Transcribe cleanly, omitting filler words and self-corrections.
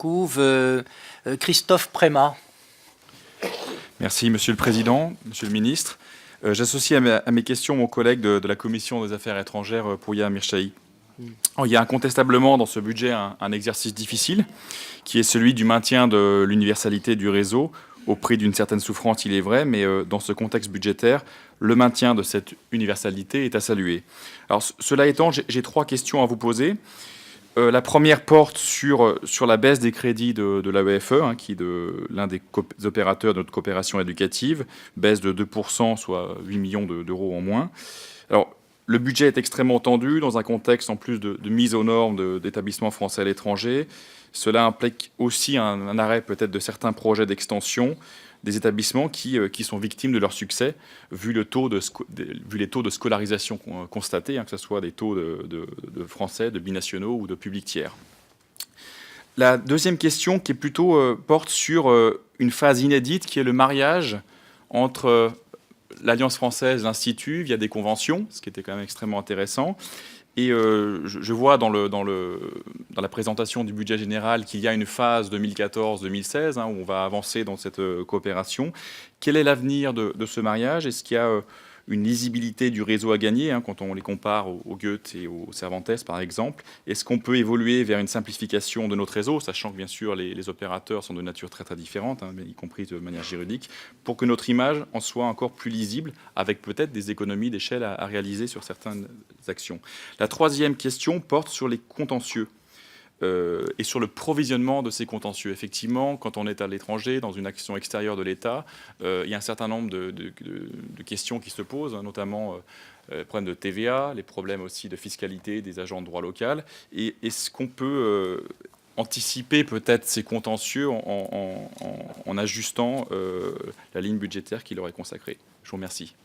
beaucoup. Christophe Prémat. Merci, Monsieur le Président, Monsieur le Ministre. J'associe à mes questions mon collègue de la Commission des Affaires étrangères, Pouya Mirchahi. Il y a incontestablement dans ce budget un exercice difficile, qui est celui du maintien de l'universalité du réseau, au prix d'une certaine souffrance, il est vrai, mais dans ce contexte budgétaire, le maintien de cette universalité est à saluer. Alors, cela étant, j'ai 3 questions à vous poser. La première porte sur la baisse des crédits de l'AEFE, qui est l'un des opérateurs de notre coopération éducative, baisse de 2%, soit 8 millions d'euros en moins. Alors, le budget est extrêmement tendu dans un contexte en plus de mise aux normes d'établissements français à l'étranger. Cela implique aussi un arrêt peut-être de certains projets d'extension des établissements qui sont victimes de leur succès, vu les taux de scolarisation constatés, que ce soit des taux de français, de binationaux ou de publics tiers. La deuxième question, qui est plutôt porte sur une phase inédite, qui est le mariage entre l'Alliance française, l'Institut, via des conventions, ce qui était quand même extrêmement intéressant. Et je vois dans la présentation du budget général qu'il y a une phase 2014-2016 où on va avancer dans cette coopération. Quel est l'avenir de ce mariage? Est-ce qu'il y a une lisibilité du réseau à gagner quand on les compare au Goethe et au Cervantes, par exemple? Est-ce qu'on peut évoluer vers une simplification de notre réseau, sachant que bien sûr les opérateurs sont de nature très très différente, y compris de manière juridique, pour que notre image en soit encore plus lisible, avec peut-être des économies d'échelle à réaliser sur certaines actions? La troisième question porte sur les contentieux et sur le provisionnement de ces contentieux. Effectivement, quand on est à l'étranger, dans une action extérieure de l'État, il y a un certain nombre de questions qui se posent, notamment les problèmes de TVA, les problèmes aussi de fiscalité des agents de droit local. Et est-ce qu'on peut anticiper peut-être ces contentieux en ajustant la ligne budgétaire qui leur est consacrée? Je vous remercie.